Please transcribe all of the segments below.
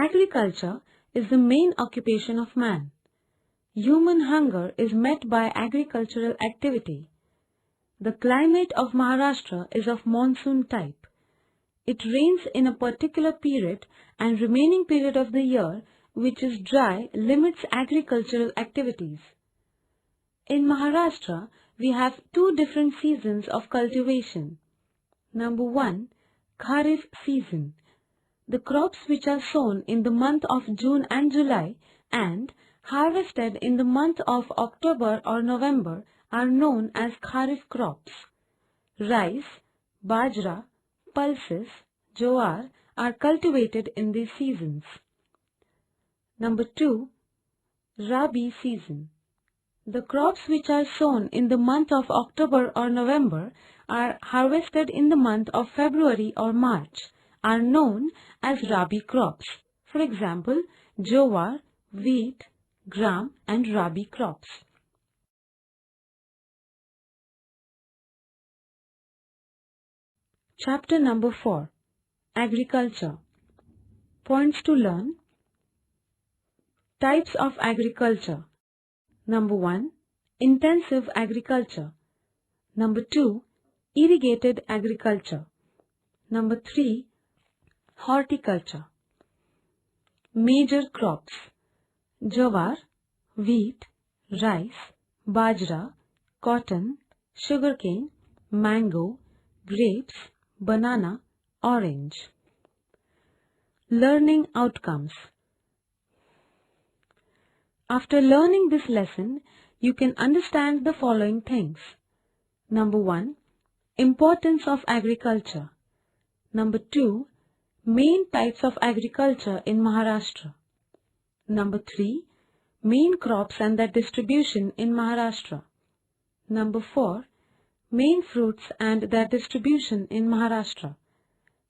Agriculture is the main occupation of man. Human hunger is met by agricultural activity. The climate of Maharashtra is of monsoon type. It rains in a particular period and remaining period of the year, which is dry, limits agricultural activities. In Maharashtra, we have two different seasons of cultivation. Number 1, Kharif season. The crops which are sown in the month of June and July and harvested in the month of October or November are known as Kharif crops. Rice, Bajra, pulses, jowar are cultivated in these seasons. Number 2, Rabi season. The crops which are sown in the month of October or November are harvested in the month of February or March are known as Rabi crops. For example, jowar, wheat, gram and Rabi crops. Chapter number 4. Agriculture. Points to learn. Types of agriculture. Number 1, intensive agriculture. Number 2, irrigated agriculture. Number 3, horticulture. Major crops: jowar, wheat, rice, bajra, cotton, sugarcane, mango, grapes, banana, orange. Learning outcomes. After learning this lesson, you can understand the following things. Number 1, importance of agriculture. Number 2, main types of agriculture in Maharashtra. Number 3, main crops and their distribution in Maharashtra. Number 4, main fruits and their distribution in Maharashtra.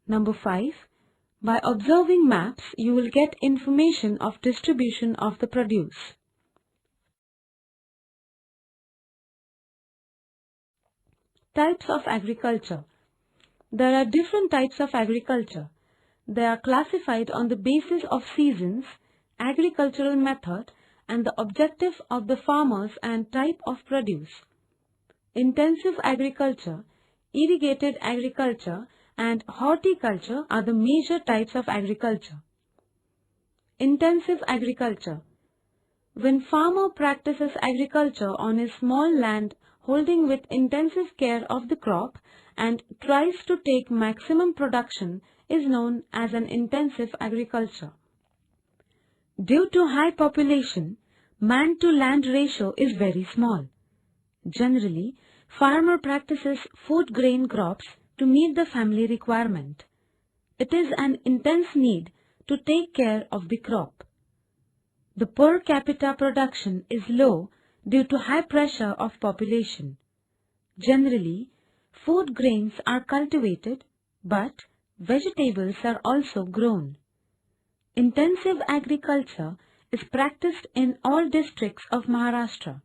Number 5, by observing maps, you will get information of distribution of the produce. Types of agriculture. There are different types of agriculture. They are classified on the basis of seasons, agricultural method, and the objective of the farmers and type of produce. Intensive agriculture, irrigated agriculture, and horticulture are the major types of agriculture. Intensive agriculture. When farmer practices agriculture on a small land holding with intensive care of the crop and tries to take maximum production is known as an intensive agriculture. Due to high population, man-to-land ratio is very small. Generally, farmer practices food grain crops to meet the family requirement. It is an intense need to take care of the crop. The per capita production is low due to high pressure of population. Generally, food grains are cultivated, but vegetables are also grown. Intensive agriculture is practiced in all districts of Maharashtra.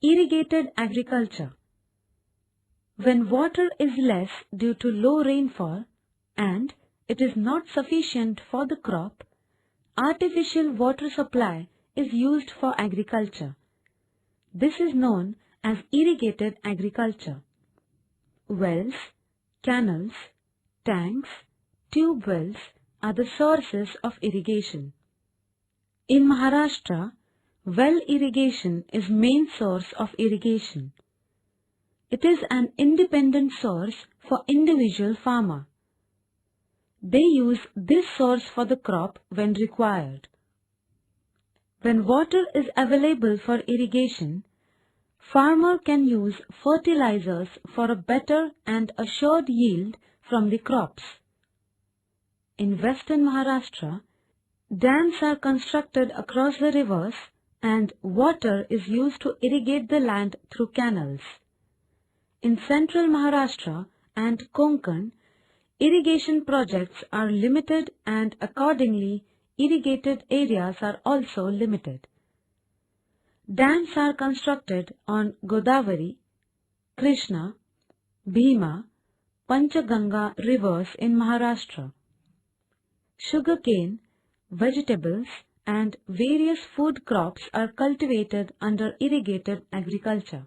Irrigated agriculture. When water is less due to low rainfall and it is not sufficient for the crop, artificial water supply is used for agriculture. This is known as irrigated agriculture. Wells, canals, tanks, tube wells are the sources of irrigation. In Maharashtra, well irrigation is main source of irrigation. It is an independent source for individual farmer. They use this source for the crop when required. When water is available for irrigation, farmer can use fertilizers for a better and assured yield from the crops. In western Maharashtra, dams are constructed across the rivers and water is used to irrigate the land through canals. In central Maharashtra and Konkan, irrigation projects are limited and accordingly irrigated areas are also limited. Dams are constructed on Godavari, Krishna, Bhima, Panchaganga rivers in Maharashtra. Sugarcane, vegetables, and various food crops are cultivated under irrigated agriculture.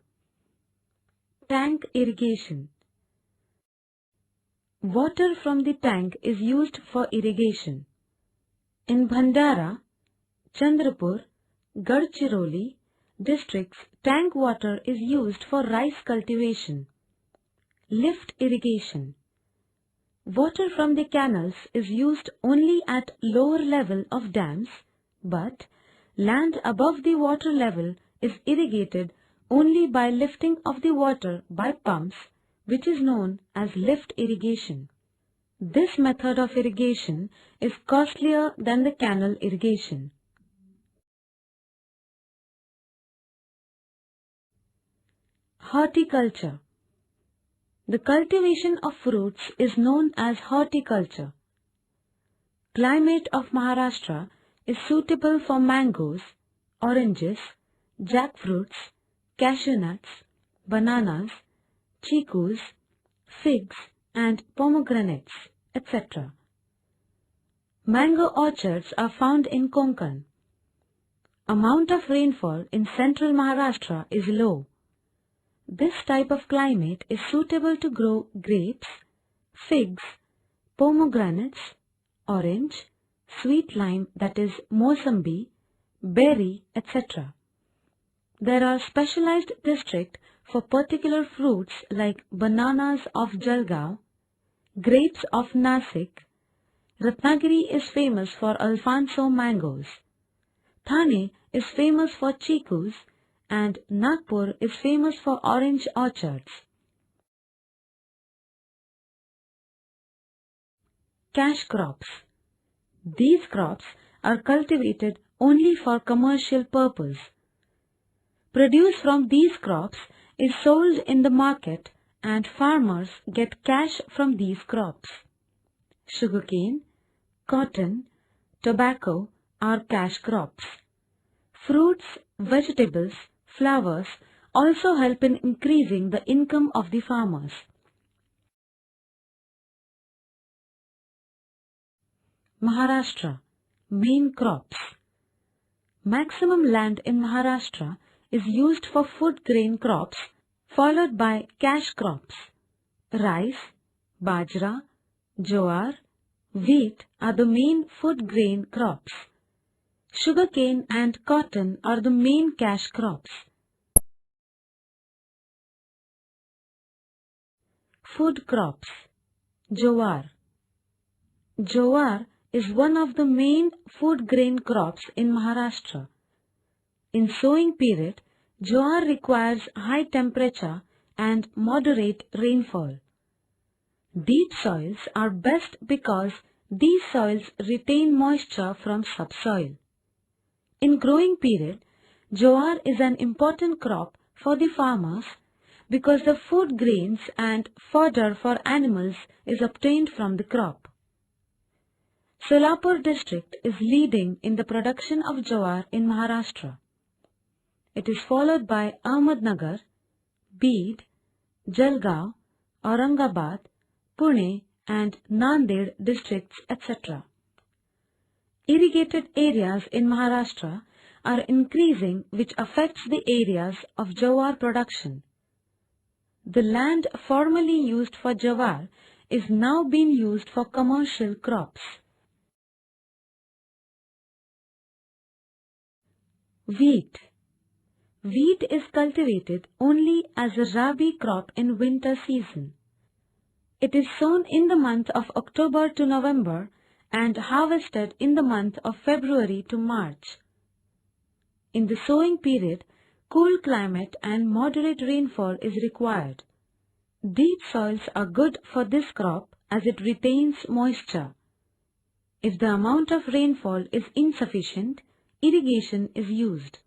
Tank irrigation. Water from the tank is used for irrigation. In Bhandara, Chandrapur, Gadchiroli districts, tank water is used for rice cultivation. Lift irrigation. Water from the canals is used only at lower level of dams, but land above the water level is irrigated only by lifting of the water by pumps, which is known as lift irrigation. This method of irrigation is costlier than the canal irrigation. Horticulture. The cultivation of fruits is known as horticulture. Climate of Maharashtra is suitable for mangoes, oranges, jackfruits, cashew nuts, bananas, chikus, figs and pomegranates, etc. Mango orchards are found in Konkan. Amount of rainfall in central Maharashtra is low. This type of climate is suitable to grow grapes, figs, pomegranates, orange, sweet lime that is Mosambi, berry, etc. There are specialized districts for particular fruits like bananas of Jalgaon, grapes of Nasik. Ratnagiri is famous for Alfonso mangoes. Thane is famous for chikus and Nagpur is famous for orange orchards. Cash crops. These crops are cultivated only for commercial purpose. Produce from these crops is sold in the market and farmers get cash from these crops. Sugarcane, cotton, tobacco are cash crops. Fruits, vegetables, flowers also help in increasing the income of the farmers. Maharashtra. Main crops. Maximum land in Maharashtra is used for food grain crops, followed by cash crops. Rice, Bajra, Jowar, wheat are the main food grain crops. Sugarcane and cotton are the main cash crops. Food crops. Jowar. Jowar is one of the main food grain crops in Maharashtra. In sowing period, jowar requires high temperature and moderate rainfall. Deep soils are best because these soils retain moisture from subsoil. In growing period, jowar is an important crop for the farmers because the food grains and fodder for animals is obtained from the crop. Solapur district is leading in the production of jowar in Maharashtra. It is followed by Ahmednagar, Beed, Jalgaon, Aurangabad, Pune and Nanded districts, etc. Irrigated areas in Maharashtra are increasing, which affects the areas of jowar production. The land formerly used for jowar is now being used for commercial crops. Wheat. Wheat is cultivated only as a rabi crop in winter season. It is sown in the month of October to November and harvested in the month of February to March. In the sowing period, cool climate and moderate rainfall is required. Deep soils are good for this crop as it retains moisture. If the amount of rainfall is insufficient, irrigation is used.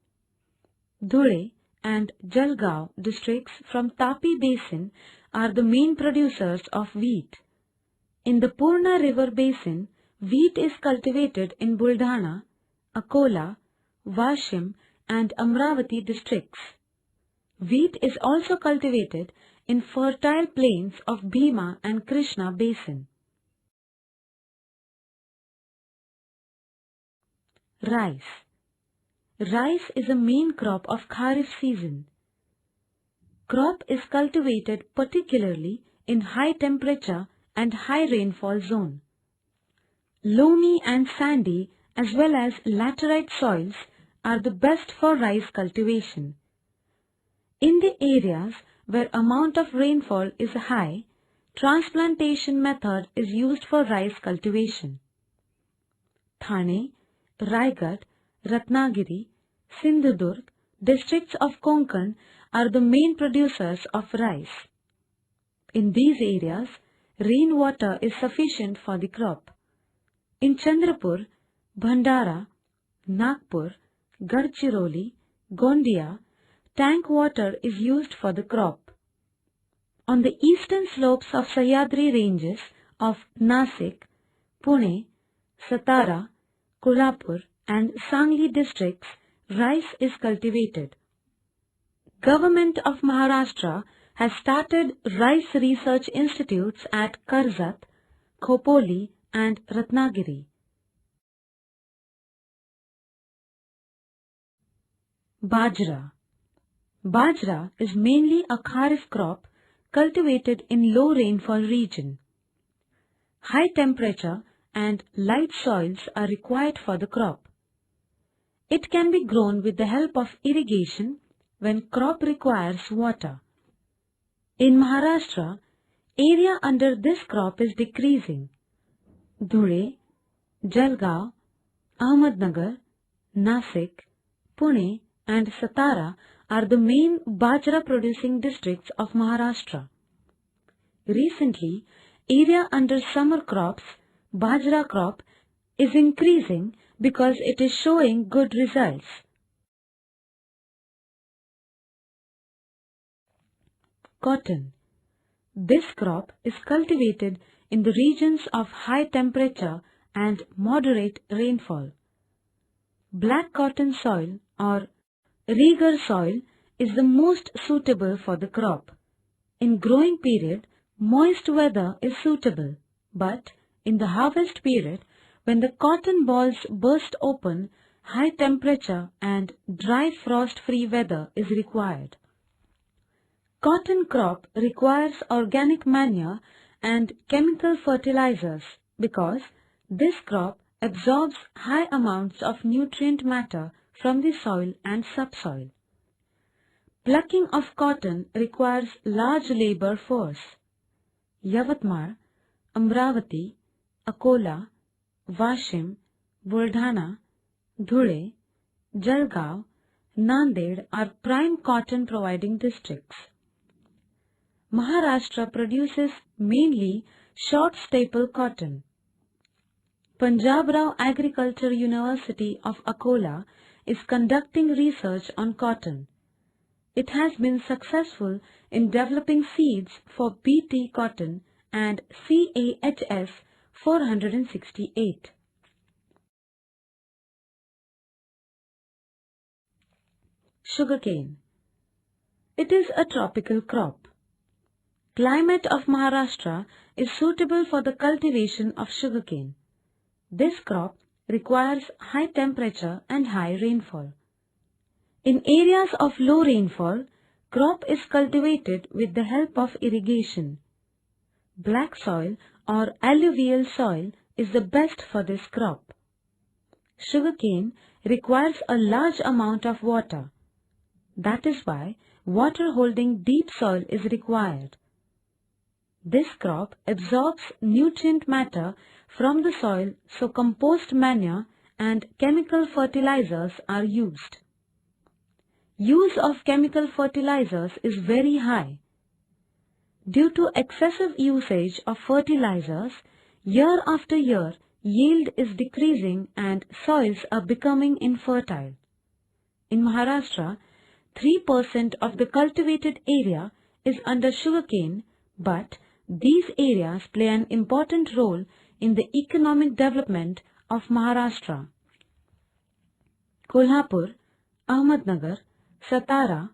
Dhule and Jalgaon districts from Tapi Basin are the main producers of wheat. In the Purna River Basin, wheat is cultivated in Buldhana, Akola, Washim and Amravati districts. Wheat is also cultivated in fertile plains of Bhima and Krishna basin. Rice. Rice is a main crop of Kharif season. Crop is cultivated particularly in high temperature and high rainfall zone. Loamy and sandy as well as laterite soils are the best for rice cultivation. In the areas where amount of rainfall is high, transplantation method is used for rice cultivation. Thane, Raigad, Ratnagiri, Sindhudurg, districts of Konkan are the main producers of rice. In these areas, rainwater is sufficient for the crop. In Chandrapur, Bhandara, Nagpur, Gadchiroli, Gondia, tank water is used for the crop. On the eastern slopes of Sahyadri ranges of Nasik, Pune, Satara, Kolhapur and Sangli districts, rice is cultivated. Government of Maharashtra has started rice research institutes at Karzat, Khopoli and Ratnagiri. Bajra. Bajra is mainly a Kharif crop cultivated in low rainfall region. High temperature and light soils are required for the crop. It can be grown with the help of irrigation when crop requires water. In Maharashtra, area under this crop is decreasing. Dhule, Jalgaon, Ahmednagar, Nasik, Pune and Satara are the main Bajra producing districts of Maharashtra. Recently, area under summer crops, Bajra crop, is increasing because it is showing good results. Cotton. This crop is cultivated in the regions of high temperature and moderate rainfall. Black cotton soil or Reger soil is the most suitable for the crop. In growing period, moist weather is suitable, but in the harvest period, when the cotton balls burst open, high temperature and dry frost-free weather is required. Cotton crop requires organic manure and chemical fertilizers because this crop absorbs high amounts of nutrient matter from the soil and subsoil. Plucking of cotton requires large labor force. Yavatmal, Amravati, Akola, Vashim, Buldhana, Dhule, Jalgaon, Nanded are prime cotton providing districts. Maharashtra produces mainly short staple cotton. Punjab Rao Agriculture University of Akola is conducting research on cotton. It has been successful in developing seeds for BT cotton and CAHS 468. Sugarcane. It is a tropical crop. Climate of Maharashtra is suitable for the cultivation of sugarcane. This crop requires high temperature and high rainfall. In areas of low rainfall, crop is cultivated with the help of irrigation. Black soil or alluvial soil is the best for this crop. Sugarcane requires a large amount of water. That is why water-holding deep soil is required. This crop absorbs nutrient matter from the soil, so compost manure and chemical fertilizers are used. Use of chemical fertilizers is very high. Due to excessive usage of fertilizers, year after year, yield is decreasing and soils are becoming infertile. In Maharashtra, 3% of the cultivated area is under sugarcane, but these areas play an important role in the economic development of Maharashtra. Kolhapur, Ahmednagar, Satara,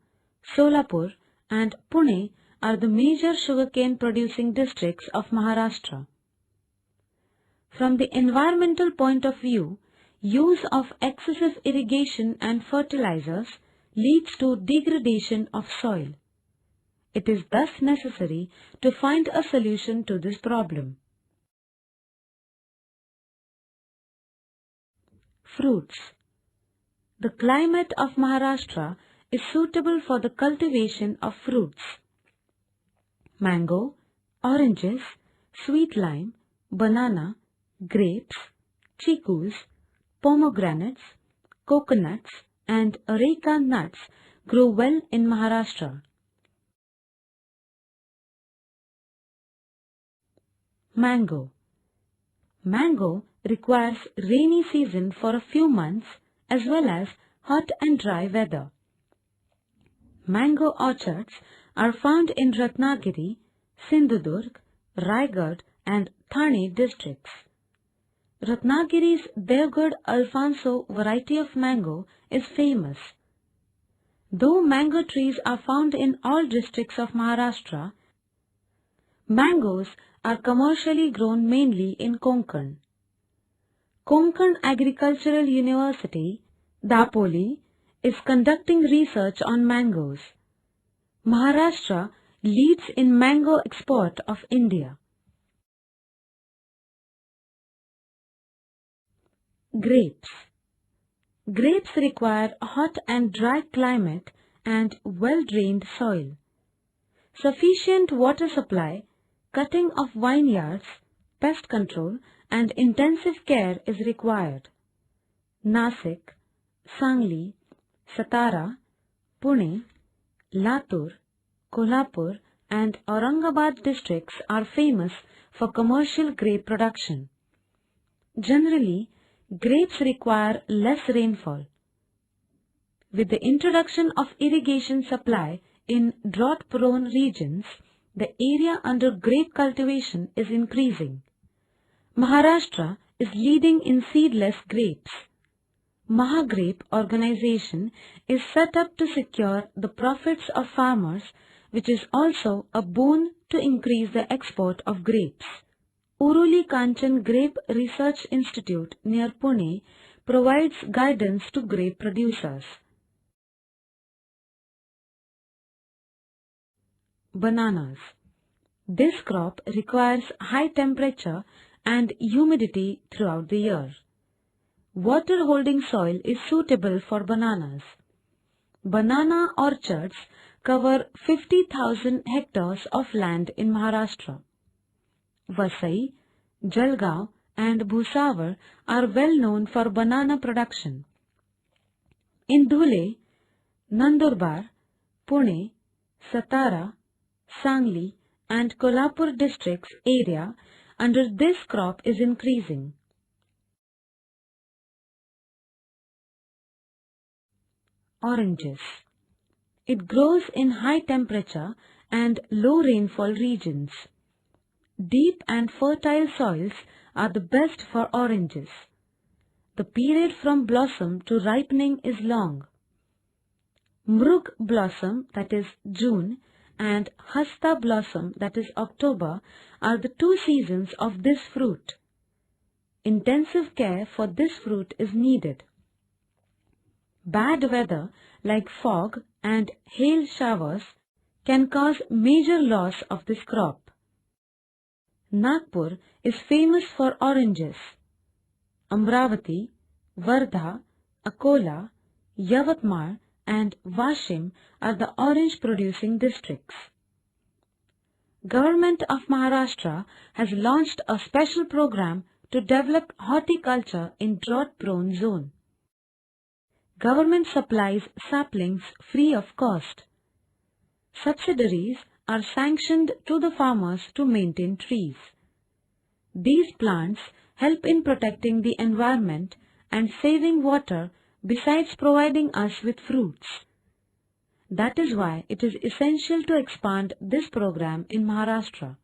Solapur and Pune are the major sugarcane producing districts of Maharashtra. From the environmental point of view, use of excessive irrigation and fertilizers leads to degradation of soil. It is thus necessary to find a solution to this problem. Fruits. The climate of Maharashtra is suitable for the cultivation of fruits. Mango, oranges, sweet lime, banana, grapes, chicus, pomegranates, coconuts and areca nuts grow well in Maharashtra. Mango. Mango requires rainy season for a few months as well as hot and dry weather. Mango orchards are found in Ratnagiri, Sindhudurg, Raigad and Thane districts. Ratnagiri's Devgad Alfonso variety of mango is famous. Though mango trees are found in all districts of Maharashtra, mangoes are commercially grown mainly in Konkan. Konkan Agricultural University, Dapoli, is conducting research on mangoes. Maharashtra leads in mango export of India. Grapes. Grapes require a hot and dry climate and well-drained soil. Sufficient water supply, cutting of vineyards, pest control and intensive care is required. Nasik, Sangli, Satara, Pune, Latur, Kolhapur and Aurangabad districts are famous for commercial grape production. Generally, grapes require less rainfall. With the introduction of irrigation supply in drought-prone regions, the area under grape cultivation is increasing. Maharashtra is leading in seedless grapes. Mahagrape organization is set up to secure the profits of farmers, which is also a boon to increase the export of grapes. Uruli Kanchan Grape Research Institute near Pune provides guidance to grape producers. Bananas. This crop requires high temperature and humidity throughout the year. Water-holding soil is suitable for bananas. Banana orchards cover 50,000 hectares of land in Maharashtra. Vasai, Jalgaon and Bhusawal are well known for banana production. In Dhule, Nandurbar, Pune, Satara, Sangli and Kolhapur districts area under this crop is increasing. Oranges. It grows in high temperature and low rainfall regions. Deep and fertile soils are the best for oranges. The period from blossom to ripening is long. Mrug blossom, that is June, and Hasta blossom, that is October, are the two seasons of this fruit. Intensive care for this fruit is needed. Bad weather like fog and hail showers can cause major loss of this crop. Nagpur is famous for oranges. Amravati, Wardha, Akola, Yavatmal and Washim are the orange producing districts. Government of Maharashtra has launched a special program to develop horticulture in drought-prone zone. Government supplies saplings free of cost. Subsidiaries are sanctioned to the farmers to maintain trees. These plants help in protecting the environment and saving water besides providing us with fruits. That is why it is essential to expand this program in Maharashtra.